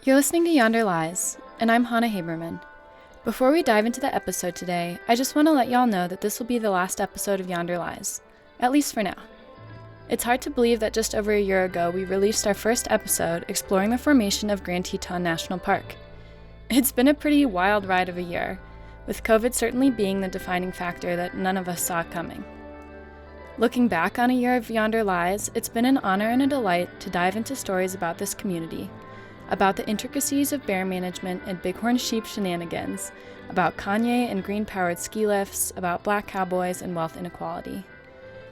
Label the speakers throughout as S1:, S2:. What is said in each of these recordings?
S1: You're listening to Yonder Lies, and I'm Hannah Haberman. Before we dive into the episode today, I just want to let y'all know that this will be the last episode of Yonder Lies, at least for now. It's hard to believe that just over a year ago we released our first episode exploring the formation of Grand Teton National Park. It's been a pretty wild ride of a year, with COVID certainly being the defining factor that none of us saw coming. Looking back on a year of Yonder Lies, it's been an honor and a delight to dive into stories about this community, about the intricacies of bear management and bighorn sheep shenanigans, about Kanye and green-powered ski lifts, about black cowboys and wealth inequality.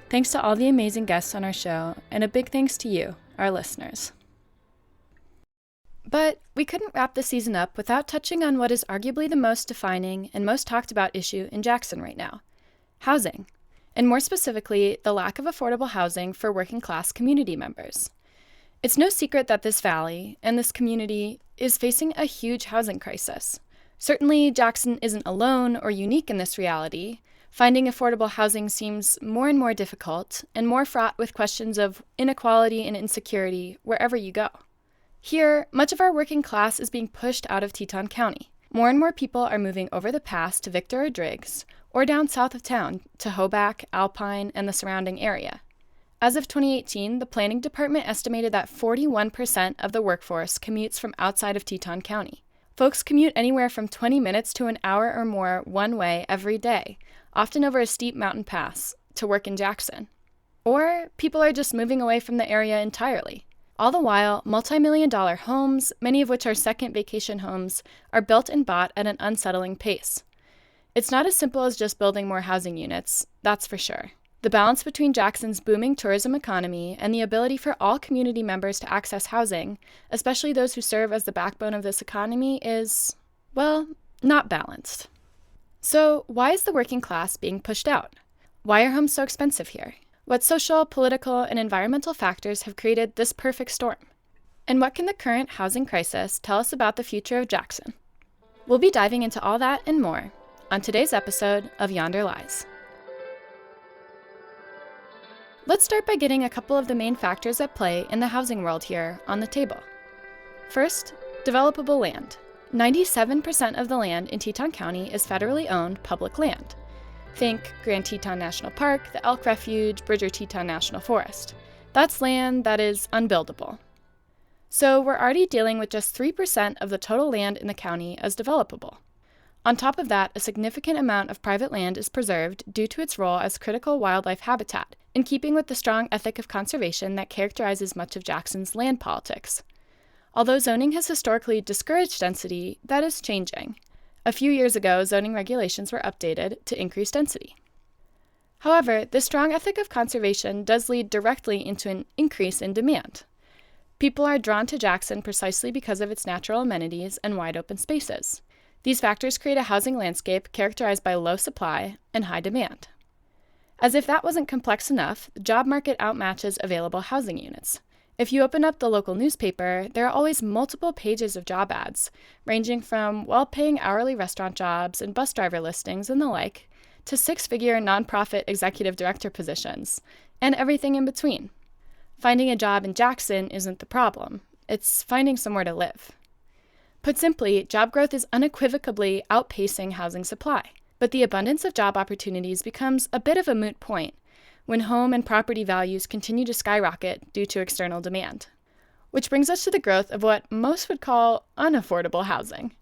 S1: Thanks to all the amazing guests on our show, and a big thanks to you, our listeners. But we couldn't wrap the season up without touching on what is arguably the most defining and most talked about issue in Jackson right now: housing, and more specifically, the lack of affordable housing for working-class community members. It's no secret that this valley and this community is facing a huge housing crisis. Certainly, Jackson isn't alone or unique in this reality. Finding affordable housing seems more and more difficult and more fraught with questions of inequality and insecurity wherever you go. Here, much of our working class is being pushed out of Teton County. More and more people are moving over the pass to Victor or Driggs, or down south of town to Hoback, Alpine, and the surrounding area. As of 2018, the planning department estimated that 41% of the workforce commutes from outside of Teton County. Folks commute anywhere from 20 minutes to an hour or more one way every day, often over a steep mountain pass, to work in Jackson. Or people are just moving away from the area entirely. All the while, multi-million-dollar homes, many of which are second vacation homes, are built and bought at an unsettling pace. It's not as simple as just building more housing units, that's for sure. The balance between Jackson's booming tourism economy and the ability for all community members to access housing, especially those who serve as the backbone of this economy, is, well, not balanced. So why is the working class being pushed out? Why are homes so expensive here? What social, political, and environmental factors have created this perfect storm? And what can the current housing crisis tell us about the future of Jackson? We'll be diving into all that and more on today's episode of Yonder Lies. Let's start by getting a couple of the main factors at play in the housing world here on the table. First, developable land. 97% of the land in Teton County is federally owned public land. Think Grand Teton National Park, the Elk Refuge, Bridger Teton National Forest. That's land that is unbuildable. So we're already dealing with just 3% of the total land in the county as developable. On top of that, a significant amount of private land is preserved due to its role as critical wildlife habitat, in keeping with the strong ethic of conservation that characterizes much of Jackson's land politics. Although zoning has historically discouraged density, that is changing. A few years ago, zoning regulations were updated to increase density. However, this strong ethic of conservation does lead directly into an increase in demand. People are drawn to Jackson precisely because of its natural amenities and wide open spaces. These factors create a housing landscape characterized by low supply and high demand. As if that wasn't complex enough, the job market outmatches available housing units. If you open up the local newspaper, there are always multiple pages of job ads, ranging from well-paying hourly restaurant jobs and bus driver listings and the like, to six-figure nonprofit executive director positions, and everything in between. Finding a job in Jackson isn't the problem. It's finding somewhere to live. Put simply, job growth is unequivocally outpacing housing supply. But the abundance of job opportunities becomes a bit of a moot point when home and property values continue to skyrocket due to external demand. Which brings us to the growth of what most would call unaffordable housing.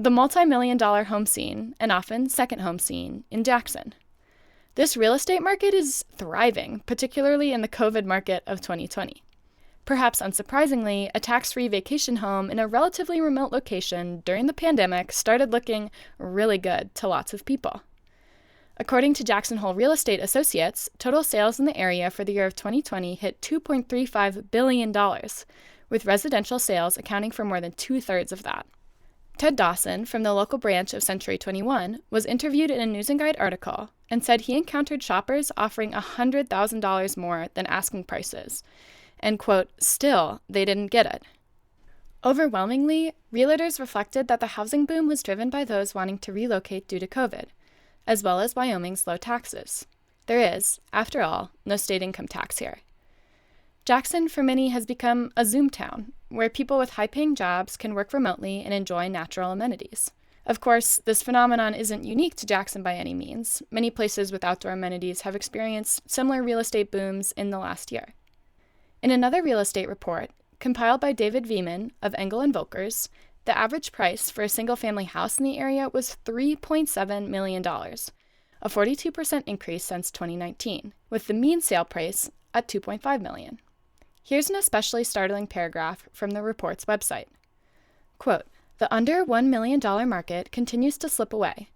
S1: The multi-million-dollar home scene, and often second home scene, in Jackson. This real estate market is thriving, particularly in the COVID market of 2020. Perhaps unsurprisingly, a tax-free vacation home in a relatively remote location during the pandemic started looking really good to lots of people. According to Jackson Hole Real Estate Associates, total sales in the area for the year of 2020 hit $2.35 billion, with residential sales accounting for more than two-thirds of that. Ted Dawson, from the local branch of Century 21, was interviewed in a News and Guide article and said he encountered shoppers offering $100,000 more than asking prices, and, quote, still, they didn't get it. Overwhelmingly, realtors reflected that the housing boom was driven by those wanting to relocate due to COVID, as well as Wyoming's low taxes. There is, after all, no state income tax here. Jackson, for many, has become a Zoom town, where people with high-paying jobs can work remotely and enjoy natural amenities. Of course, this phenomenon isn't unique to Jackson by any means. Many places with outdoor amenities have experienced similar real estate booms in the last year. In another real estate report, compiled by David Veman of Engel & Volkers, the average price for a single-family house in the area was $3.7 million, a 42% increase since 2019, with the mean sale price at $2.5 million. Here's an especially startling paragraph from the report's website. Quote, "The under $1 million market continues to slip away,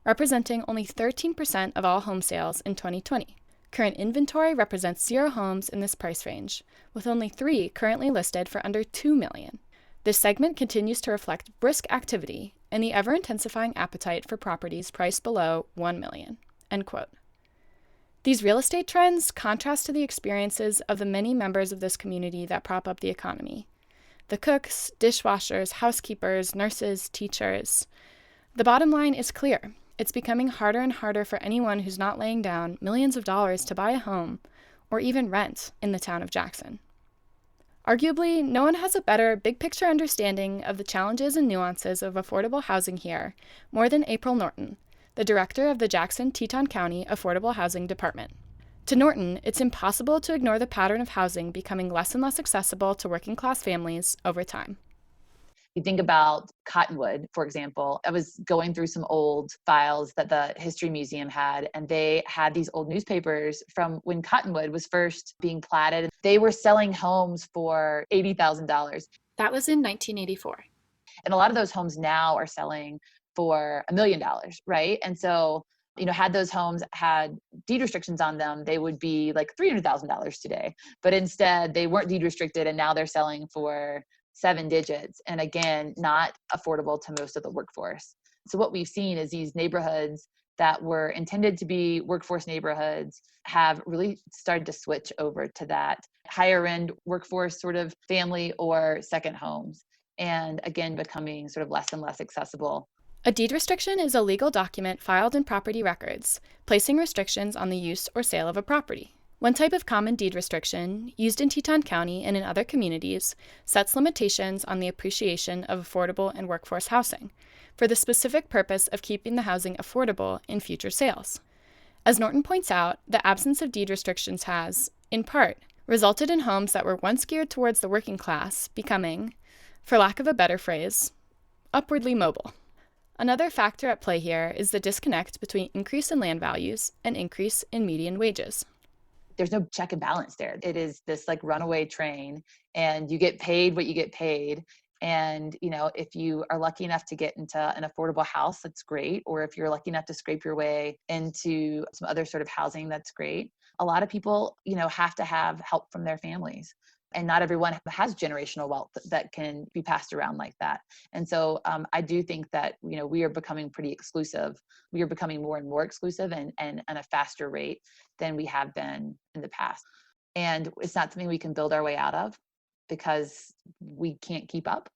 S1: representing only 13% of all home sales in 2020. Current inventory represents 0 homes in this price range, with only 3 currently listed for under $2 million. This segment continues to reflect brisk activity and the ever-intensifying appetite for properties priced below $1 million." End quote. These real estate trends contrast to the experiences of the many members of this community that prop up the economy. The cooks, dishwashers, housekeepers, nurses, teachers. The bottom line is clear. It's becoming harder and harder for anyone who's not laying down millions of dollars to buy a home or even rent in the town of Jackson. Arguably, no one has a better big-picture understanding of the challenges and nuances of affordable housing here more than April Norton, the director of the Jackson-Teton County Affordable Housing Department. To Norton, it's impossible to ignore the pattern of housing becoming less and less accessible to working-class families over time.
S2: You think about Cottonwood, for example. I was going through some old files that the History Museum had, and they had these old newspapers from when Cottonwood was first being platted. They were selling homes for $80,000.
S1: That was in 1984.
S2: And a lot of those homes now are selling for $1 million, right? And so, had those homes had deed restrictions on them, they would be like $300,000 today. But instead, they weren't deed restricted, and now they're selling for 7 digits. And again, not affordable to most of the workforce. So what we've seen is these neighborhoods that were intended to be workforce neighborhoods have really started to switch over to that higher end workforce sort of family or second homes. And again, becoming sort of less and less accessible.
S1: A deed restriction is a legal document filed in property records, placing restrictions on the use or sale of a property. One type of common deed restriction, used in Teton County and in other communities, sets limitations on the appreciation of affordable and workforce housing, for the specific purpose of keeping the housing affordable in future sales. As Norton points out, the absence of deed restrictions has, in part, resulted in homes that were once geared towards the working class becoming, for lack of a better phrase, upwardly mobile. Another factor at play here is the disconnect between increase in land values and increase in median wages.
S2: There's no check and balance there. It is this like runaway train, and you get paid what you get paid. And, if you are lucky enough to get into an affordable house, that's great. Or if you're lucky enough to scrape your way into some other sort of housing, that's great. A lot of people, have to have help from their families. And not everyone has generational wealth that can be passed around like that. And so I do think that, we are becoming pretty exclusive. We are becoming more and more exclusive and at a faster rate than we have been in the past. And it's not something we can build our way out of because we can't keep up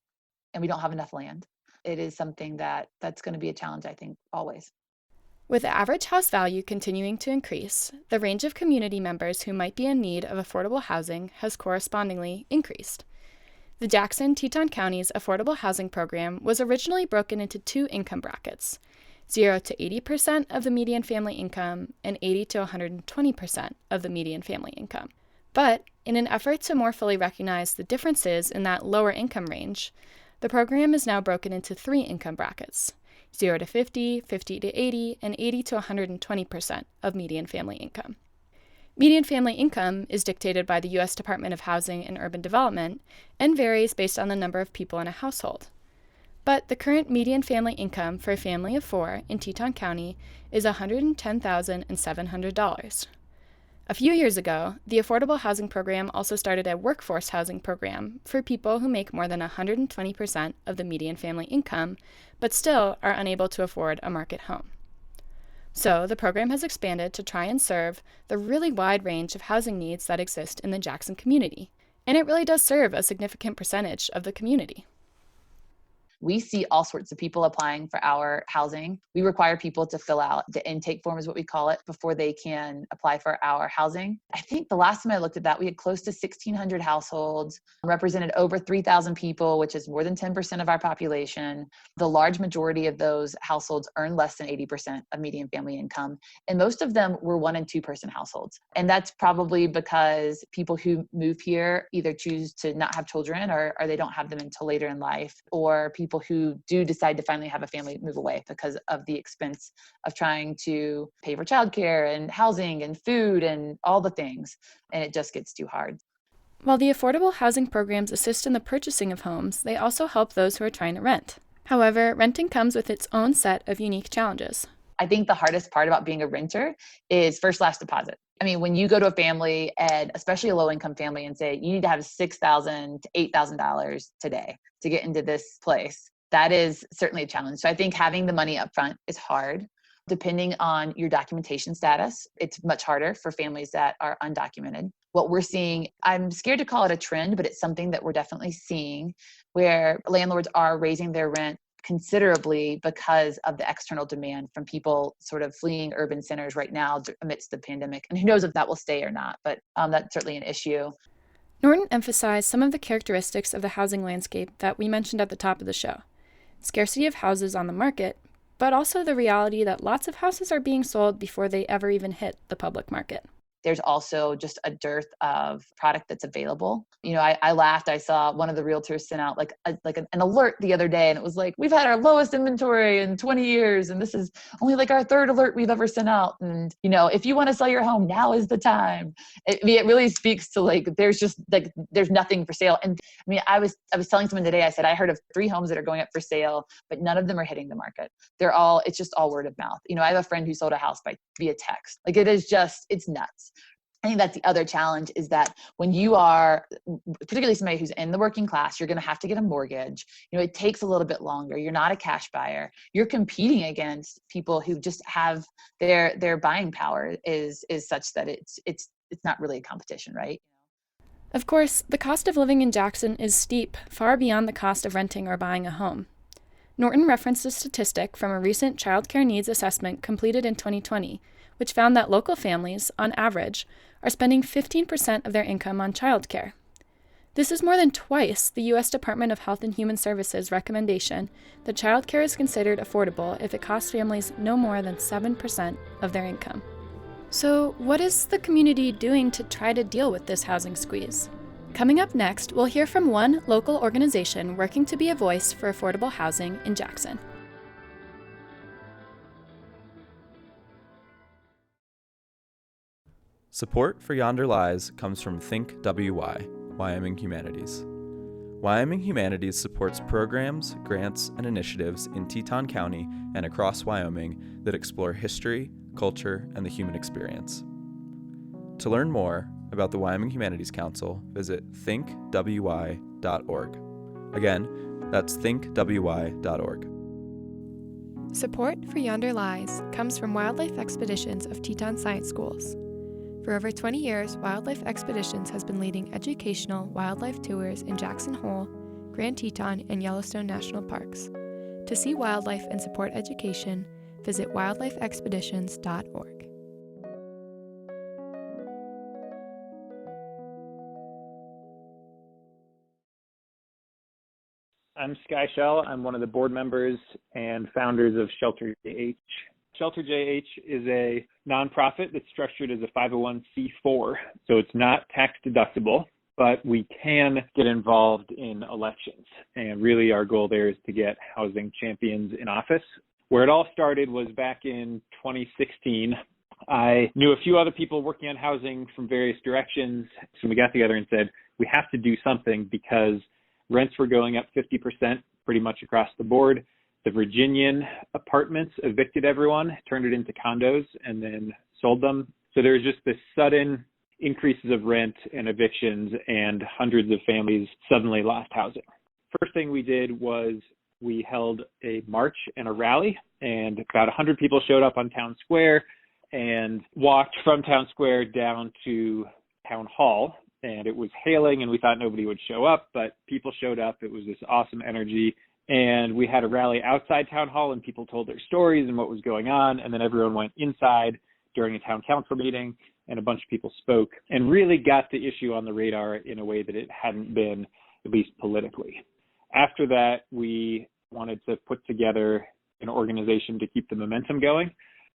S2: and we don't have enough land. It is something that's going to be a challenge, I think, always.
S1: With the average house value continuing to increase, the range of community members who might be in need of affordable housing has correspondingly increased. The Jackson-Teton County's affordable housing program was originally broken into 2 income brackets, 0 to 80% of the median family income and 80 to 120% of the median family income. But in an effort to more fully recognize the differences in that lower income range, the program is now broken into 3 income brackets, 0 to 50, 50 to 80, and 80 to 120% of median family income. Median family income is dictated by the U.S. Department of Housing and Urban Development and varies based on the number of people in a household. But the current median family income for a family of 4 in Teton County is $110,700. A few years ago, the Affordable Housing Program also started a workforce housing program for people who make more than 120% of the median family income, but still are unable to afford a market home. So the program has expanded to try and serve the really wide range of housing needs that exist in the Jackson community, and it really does serve a significant percentage of the community.
S2: We see all sorts of people applying for our housing. We require people to fill out the intake form, is what we call it, before they can apply for our housing. I think the last time I looked at that, we had close to 1,600 households, represented over 3,000 people, which is more than 10% of our population. The large majority of those households earn less than 80% of median family income. And most of them were 1 and 2 person households. And that's probably because people who move here either choose to not have children or they don't have them until later in life, or people who do decide to finally have a family move away because of the expense of trying to pay for childcare and housing and food and all the things. And it just gets too hard.
S1: While the affordable housing programs assist in the purchasing of homes, they also help those who are trying to rent. However, renting comes with its own set of unique challenges.
S2: I think the hardest part about being a renter is first last deposit. I mean, when you go to a family, and especially a low-income family, and say you need to have $6,000 to $8,000 today to get into this place, that is certainly a challenge. So I think having the money up front is hard. Depending on your documentation status, it's much harder for families that are undocumented. What we're seeing, I'm scared to call it a trend, but it's something that we're definitely seeing, where landlords are raising their rent considerably because of the external demand from people sort of fleeing urban centers right now amidst the pandemic. And who knows if that will stay or not, but that's certainly an issue.
S1: Norton emphasized some of the characteristics of the housing landscape that we mentioned at the top of the show. Scarcity of houses on the market, but also the reality that lots of houses are being sold before they ever even hit the public market.
S2: There's also just a dearth of product that's available. You know, I laughed. I saw one of the realtors sent out like an alert the other day, and it was like, we've had our lowest inventory in 20 years, and this is only like our 3rd alert we've ever sent out. And, you know, if you want to sell your home, now is the time. I mean, it really speaks to like, there's nothing for sale. And I mean, I was telling someone today, I said, I heard of 3 homes that are going up for sale, but none of them are hitting the market. It's just all word of mouth. You know, I have a friend who sold a house via text. Like it's nuts. I think that's the other challenge, is that when you are, particularly somebody who's in the working class, you're going to have to get a mortgage. You know, it takes a little bit longer. You're not a cash buyer. You're competing against people who just have their buying power is such that it's not really a competition, right?
S1: Of course, the cost of living in Jackson is steep, far beyond the cost of renting or buying a home. Norton referenced a statistic from a recent child care needs assessment completed in 2020, which found that local families, on average, are spending 15% of their income on child care. This is more than twice the U.S. Department of Health and Human Services recommendation that child care is considered affordable if it costs families no more than 7% of their income. So, what is the community doing to try to deal with this housing squeeze? Coming up next, we'll hear from one local organization working to be a voice for affordable housing in Jackson.
S3: Support for Yonder Lies comes from Think WY, Wyoming Humanities. Wyoming Humanities supports programs, grants, and initiatives in Teton County and across Wyoming that explore history, culture, and the human experience. To learn more about the Wyoming Humanities Council, visit thinkwy.org. Again, that's thinkwy.org.
S1: Support for Yonder Lies comes from Wildlife Expeditions of Teton Science Schools. For over 20 years, Wildlife Expeditions has been leading educational wildlife tours in Jackson Hole, Grand Teton, and Yellowstone National Parks. To see wildlife and support education, visit wildlifeexpeditions.org.
S4: I'm Skye Schell. I'm one of the board members and founders of ShelterJH. ShelterJH is a nonprofit that's structured as a 501c4, so it's not tax deductible, but we can get involved in elections. And really our goal there is to get housing champions in office. Where it all started was back in 2016. I knew a few other people working on housing from various directions, so we got together and said, we have to do something because rents were going up 50% pretty much across the board. The Virginian apartments evicted everyone, turned it into condos, and then sold them. So there was just this sudden increases of rent and evictions, and hundreds of families suddenly lost housing. First thing we did was we held a march and a rally, and about 100 people showed up on Town Square and walked from Town Square down to Town Hall. And it was hailing, and we thought nobody would show up, but people showed up. It was this awesome energy. And we had a rally outside town hall and people told their stories and what was going on. And then everyone went inside during a town council meeting and a bunch of people spoke and really got the issue on the radar in a way that it hadn't been, at least politically. After that, we wanted to put together an organization to keep the momentum going.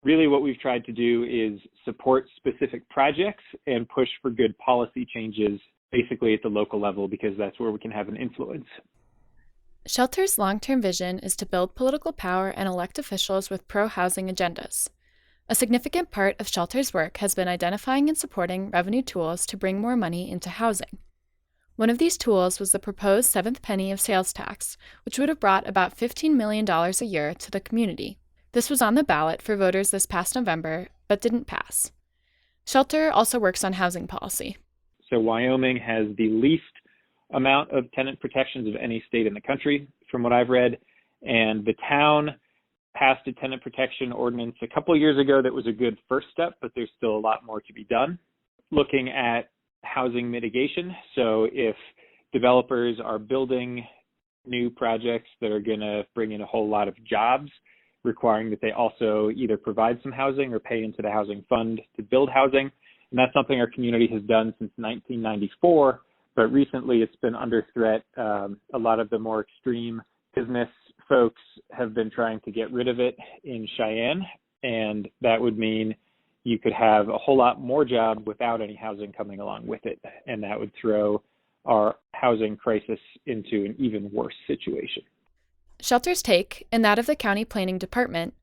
S4: Really what we've tried to do is support specific projects and push for good policy changes, basically at the local level, because that's where we can have an influence.
S1: Shelter's long-term vision is to build political power and elect officials with pro-housing agendas. A significant part of Shelter's work has been identifying and supporting revenue tools to bring more money into housing. One of these tools was the proposed seventh penny of sales tax, which would have brought about $15 million a year to the community. This was on the ballot for voters this past November, but didn't pass. Shelter also works on housing policy.
S4: So Wyoming has the least amount of tenant protections of any state in the country, from what I've read. And the town passed a tenant protection ordinance a couple of years ago that was a good first step, but there's still a lot more to be done. Looking at housing mitigation, so if developers are building new projects that are going to bring in a whole lot of jobs, requiring that they also either provide some housing or pay into the housing fund to build housing. And that's something our community has done since 1994. But recently it's been under threat. A lot of the more extreme business folks have been trying to get rid of it in Cheyenne, and that would mean you could have a whole lot more jobs without any housing coming along with it, and that would throw our housing crisis into an even worse situation.
S1: Shelter's take, and that of the County Planning Department,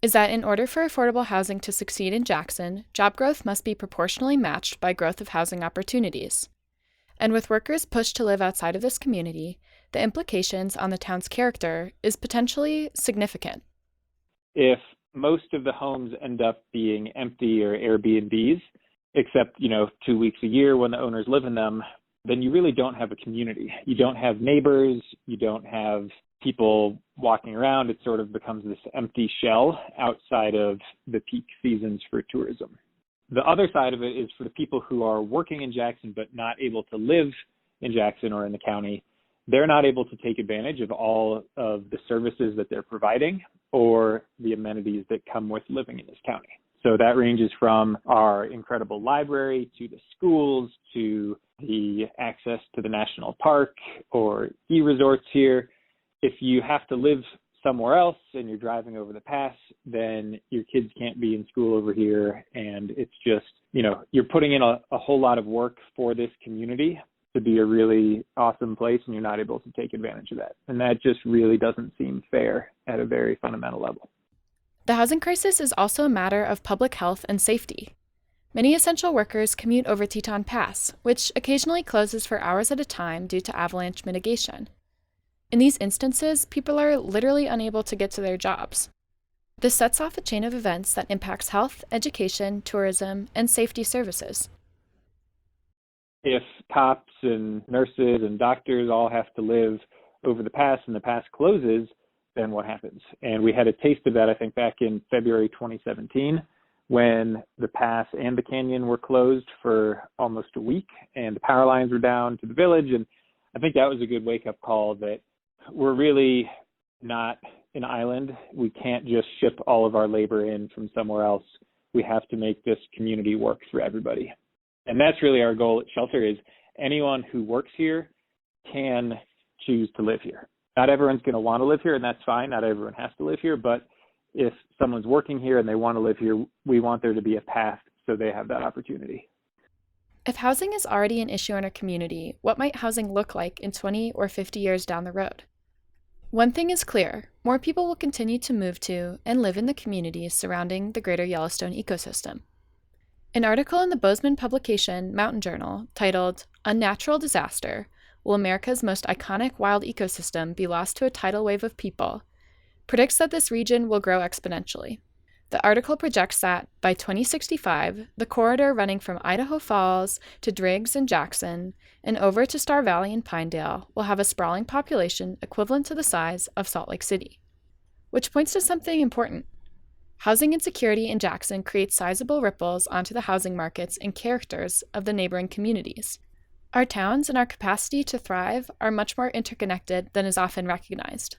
S1: is that in order for affordable housing to succeed in Jackson, job growth must be proportionally matched by growth of housing opportunities. And with workers pushed to live outside of this community, the implications on the town's character is potentially significant.
S4: If most of the homes end up being empty or Airbnbs, except, 2 weeks a year when the owners live in them, then you really don't have a community. You don't have neighbors, you don't have people walking around. It sort of becomes this empty shell outside of the peak seasons for tourism. The other side of it is for the people who are working in Jackson but not able to live in Jackson or in the county. They're not able to take advantage of all of the services that they're providing or the amenities that come with living in this county. So that ranges from our incredible library to the schools to the access to the national park or ski resorts here. If you have to live somewhere else and you're driving over the pass, then your kids can't be in school over here. And it's just, you're putting in a whole lot of work for this community to be a really awesome place, and you're not able to take advantage of that. And that just really doesn't seem fair at a very fundamental level.
S1: The housing crisis is also a matter of public health and safety. Many essential workers commute over Teton Pass, which occasionally closes for hours at a time due to avalanche mitigation. In these instances, people are literally unable to get to their jobs. This sets off a chain of events that impacts health, education, tourism, and safety services.
S4: If cops and nurses and doctors all have to live over the pass and the pass closes, then what happens? And we had a taste of that, I think, back in February 2017, when the pass and the canyon were closed for almost a week and the power lines were down to the village. And I think that was a good wake-up call that we're really not an island. We can't just ship all of our labor in from somewhere else. We have to make this community work for everybody. And that's really our goal at Shelter, is anyone who works here can choose to live here. Not everyone's going to want to live here, and that's fine. Not everyone has to live here. But if someone's working here and they want to live here, we want there to be a path so they have that opportunity.
S1: If housing is already an issue in our community, what might housing look like in 20 or 50 years down the road? One thing is clear: more people will continue to move to and live in the communities surrounding the greater Yellowstone ecosystem. An article in the Bozeman publication Mountain Journal titled "Unnatural Disaster: Will America's Most Iconic Wild Ecosystem Be Lost to a Tidal Wave of People?" predicts that this region will grow exponentially. The article projects that, by 2065, the corridor running from Idaho Falls to Driggs and Jackson and over to Star Valley and Pinedale will have a sprawling population equivalent to the size of Salt Lake City. Which points to something important. Housing insecurity in Jackson creates sizable ripples onto the housing markets and characters of the neighboring communities. Our towns and our capacity to thrive are much more interconnected than is often recognized.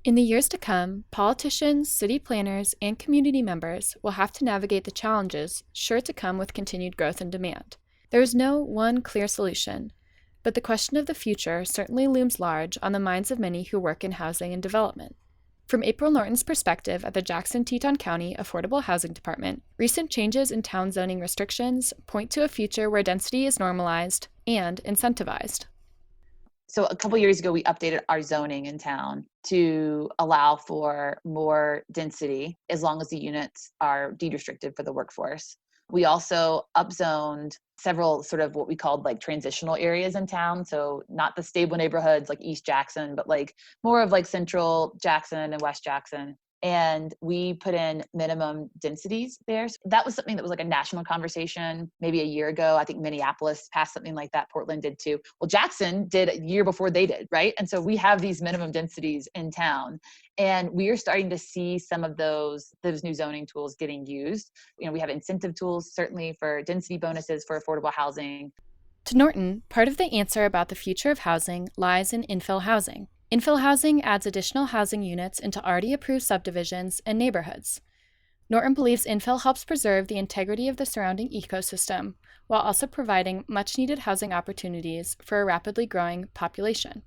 S1: In the years to come, politicians, city planners, and community members will have to navigate the challenges sure to come with continued growth and demand. There is no one clear solution, but the question of the future certainly looms large on the minds of many who work in housing and development. From April Norton's perspective at the Jackson-Teton County Affordable Housing Department, recent changes in town zoning restrictions point to a future where density is normalized and incentivized.
S2: So a couple years ago, we updated our zoning in town to allow for more density as long as the units are deed restricted for the workforce. We also upzoned several sort of what we called like transitional areas in town. So not the stable neighborhoods like East Jackson, but like more of like Central Jackson and West Jackson. And we put in minimum densities there. So that was something that was like a national conversation maybe a year ago. I think Minneapolis passed something like that. Portland did too. Well, Jackson did a year before they did, right? And so we have these minimum densities in town. And we are starting to see some of those new zoning tools getting used. You know, we have incentive tools, certainly for density bonuses for affordable housing.
S1: To Norton, part of the answer about the future of housing lies in infill housing. Infill housing adds additional housing units into already approved subdivisions and neighborhoods. Norton believes infill helps preserve the integrity of the surrounding ecosystem, while also providing much-needed housing opportunities for a rapidly growing population.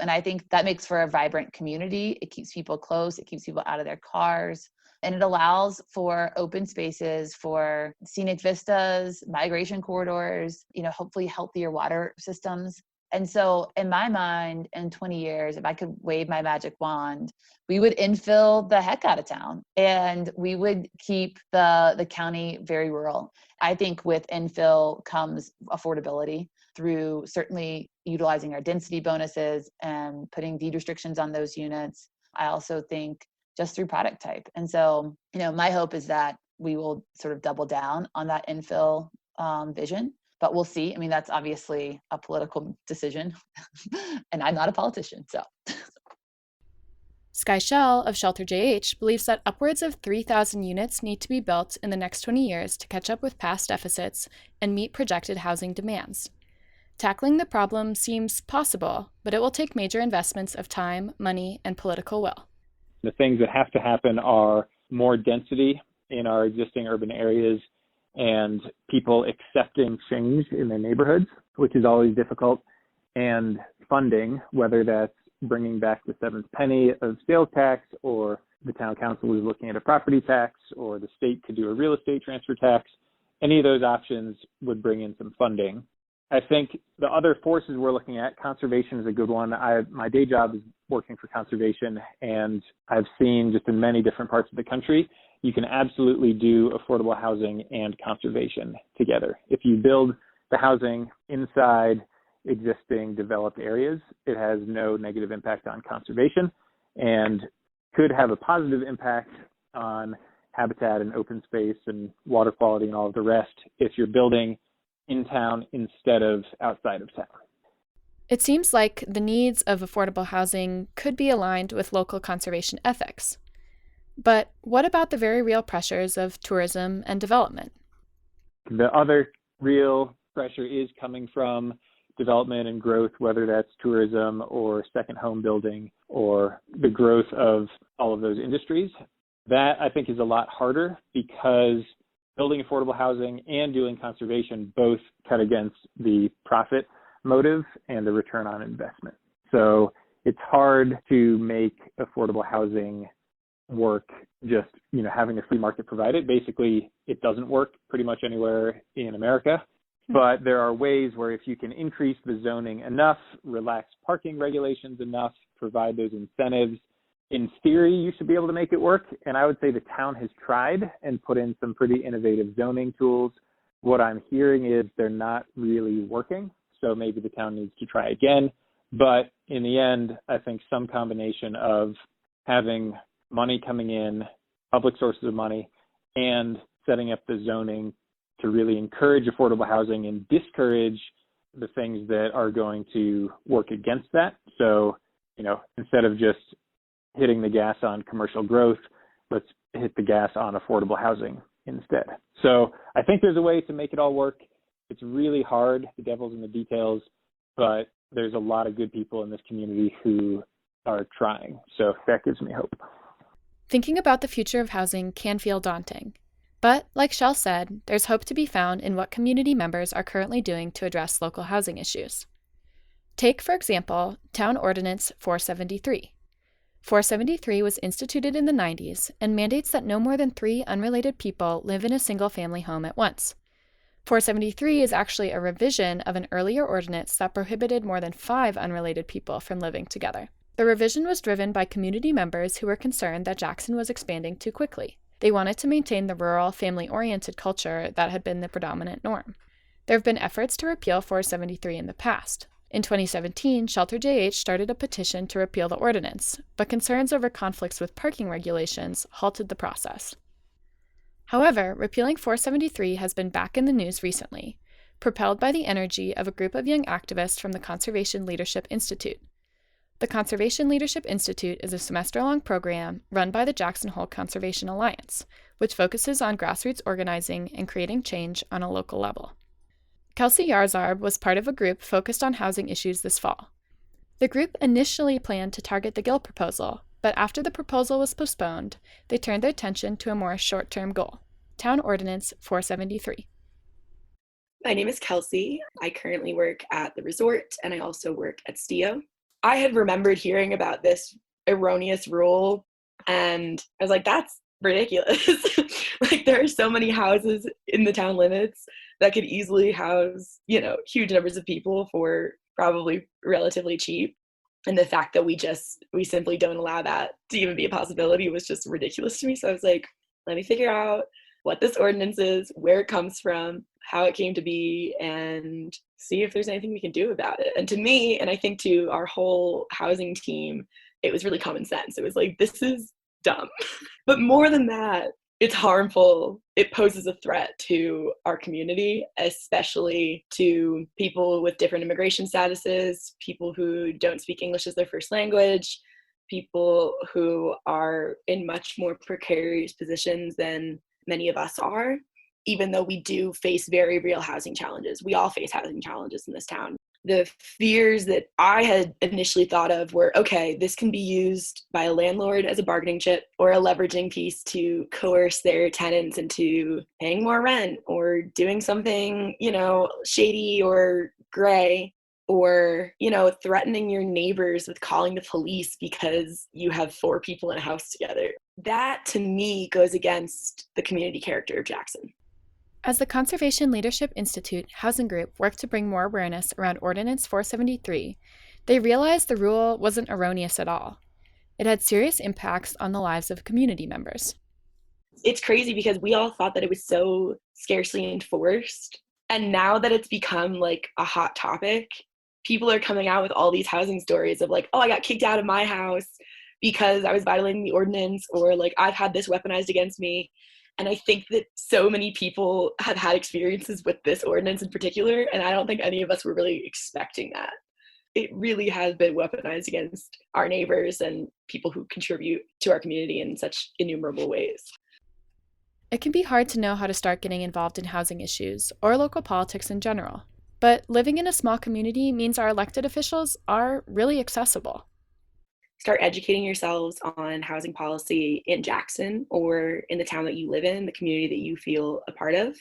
S2: And I think that makes for a vibrant community. It keeps people close, it keeps people out of their cars, and it allows for open spaces, for scenic vistas, migration corridors, hopefully healthier water systems. And so in my mind, in 20 years, if I could wave my magic wand, we would infill the heck out of town and we would keep the county very rural. I think with infill comes affordability through certainly utilizing our density bonuses and putting deed restrictions on those units. I also think just through product type. And so, my hope is that we will sort of double down on that infill vision. But we'll see. I mean, that's obviously a political decision, and I'm not a politician, so.
S1: Schell of ShelterJH believes that upwards of 3,000 units need to be built in the next 20 years to catch up with past deficits and meet projected housing demands. Tackling the problem seems possible, but it will take major investments of time, money, and political will.
S4: The things that have to happen are more density in our existing urban areas, and people accepting change in their neighborhoods, which is always difficult, and funding, whether that's bringing back the seventh penny of sales tax, or the town council is looking at a property tax, or the state could do a real estate transfer tax. Any of those options would bring in some funding. I think the other forces we're looking at, conservation is a good one. My day job is working for conservation, and I've seen just in many different parts of the country, you can absolutely do affordable housing and conservation together. If you build the housing inside existing developed areas, it has no negative impact on conservation and could have a positive impact on habitat and open space and water quality and all of the rest if you're building in town instead of outside of town.
S1: It seems like the needs of affordable housing could be aligned with local conservation ethics. But what about the very real pressures of tourism and development?
S4: The other real pressure is coming from development and growth, whether that's tourism or second home building or the growth of all of those industries. That, I think, is a lot harder because building affordable housing and doing conservation both cut against the profit motive and the return on investment. So it's hard to make affordable housing work just, having a free market provide it. Basically, it doesn't work pretty much anywhere in America. But there are ways where if you can increase the zoning enough, relax parking regulations enough, provide those incentives, in theory, you should be able to make it work. And I would say the town has tried and put in some pretty innovative zoning tools. What I'm hearing is they're not really working. So maybe the town needs to try again. But in the end, I think some combination of having money coming in, public sources of money, and setting up the zoning to really encourage affordable housing and discourage the things that are going to work against that. So, instead of just hitting the gas on commercial growth, let's hit the gas on affordable housing instead. So I think there's a way to make it all work. It's really hard. The devil's in the details, but there's a lot of good people in this community who are trying. So that gives me hope.
S1: Thinking about the future of housing can feel daunting. But, like Schell said, there's hope to be found in what community members are currently doing to address local housing issues. Take, for example, Town Ordinance 473. 473 was instituted in the 90s and mandates that no more than 3 unrelated people live in a single-family home at once. 473 is actually a revision of an earlier ordinance that prohibited more than 5 unrelated people from living together. The revision was driven by community members who were concerned that Jackson was expanding too quickly. They wanted to maintain the rural, family-oriented culture that had been the predominant norm. There have been efforts to repeal 473 in the past. In 2017, ShelterJH started a petition to repeal the ordinance, but concerns over conflicts with parking regulations halted the process. However, repealing 473 has been back in the news recently, propelled by the energy of a group of young activists from the Conservation Leadership Institute. The Conservation Leadership Institute is a semester-long program run by the Jackson Hole Conservation Alliance, which focuses on grassroots organizing and creating change on a local level. Kelsey Yarzarb was part of a group focused on housing issues this fall. The group initially planned to target the Gill proposal, but after the proposal was postponed, they turned their attention to a more short-term goal, Town Ordinance 473.
S5: My name is Kelsey. I currently work at the resort, and I also work at Skye. I had remembered hearing about this erroneous rule, and I was like, that's ridiculous. Like, there are so many houses in the town limits that could easily house, huge numbers of people for probably relatively cheap. And the fact that we simply don't allow that to even be a possibility was just ridiculous to me. So I was like, let me figure out what this ordinance is, where it comes from, how it came to be, and see if there's anything we can do about it. And to me, and I think to our whole housing team, it was really common sense. It was like, this is dumb. But more than that, it's harmful. It poses a threat to our community, especially to people with different immigration statuses, people who don't speak English as their first language, people who are in much more precarious positions than many of us are, even though we do face very real housing challenges. We all face housing challenges in this town. The fears that I had initially thought of were, okay, this can be used by a landlord as a bargaining chip or a leveraging piece to coerce their tenants into paying more rent or doing something, shady or gray, or, threatening your neighbors with calling the police because you have 4 people in a house together. That, to me, goes against the community character of Jackson.
S1: As the Conservation Leadership Institute housing group worked to bring more awareness around Ordinance 473, they realized the rule wasn't erroneous at all. It had serious impacts on the lives of community members.
S5: It's crazy because we all thought that it was so scarcely enforced. And now that it's become like a hot topic, people are coming out with all these housing stories of like, oh, I got kicked out of my house because I was violating the ordinance, or like, I've had this weaponized against me. And I think that so many people have had experiences with this ordinance in particular, and I don't think any of us were really expecting that. It really has been weaponized against our neighbors and people who contribute to our community in such innumerable ways.
S1: It can be hard to know how to start getting involved in housing issues or local politics in general, but living in a small community means our elected officials are really accessible.
S5: Start educating yourselves on housing policy in Jackson or in the town that you live in, the community that you feel a part of.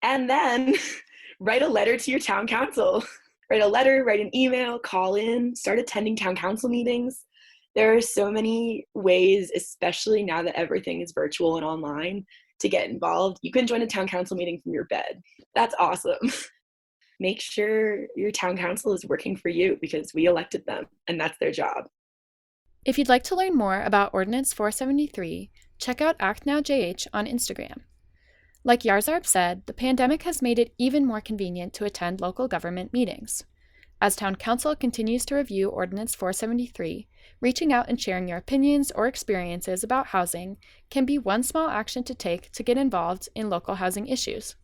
S5: And then write a letter to your town council. Write a letter, write an email, call in, start attending town council meetings. There are so many ways, especially now that everything is virtual and online, to get involved. You can join a town council meeting from your bed. That's awesome. Make sure your town council is working for you because we elected them and that's their job.
S1: If you'd like to learn more about Ordinance 473, check out ActNowJH on Instagram. Like Yarzarb said, the pandemic has made it even more convenient to attend local government meetings. As Town Council continues to review Ordinance 473, reaching out and sharing your opinions or experiences about housing can be one small action to take to get involved in local housing issues.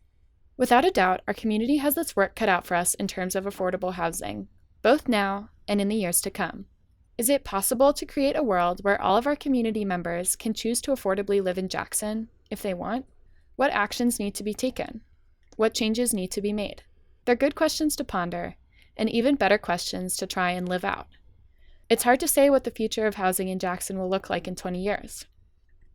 S1: Without a doubt, our community has its work cut out for us in terms of affordable housing, both now and in the years to come. Is it possible to create a world where all of our community members can choose to affordably live in Jackson if they want? What actions need to be taken? What changes need to be made? They're good questions to ponder, and even better questions to try and live out. It's hard to say what the future of housing in Jackson will look like in 20 years.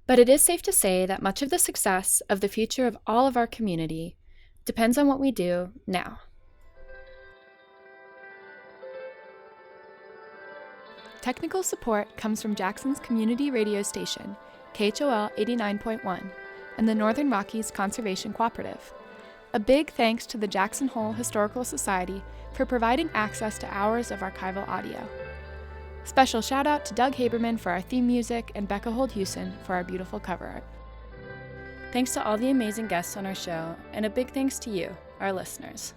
S1: But it is safe to say that much of the success of the future of all of our community depends on what we do now. Technical support comes from Jackson's community radio station, KHOL 89.1, and the Northern Rockies Conservation Cooperative. A big thanks to the Jackson Hole Historical Society for providing access to hours of archival audio. Special shout out to Doug Haberman for our theme music and Becca Holt-Hewson for our beautiful cover art. Thanks to all the amazing guests on our show, and a big thanks to you, our listeners.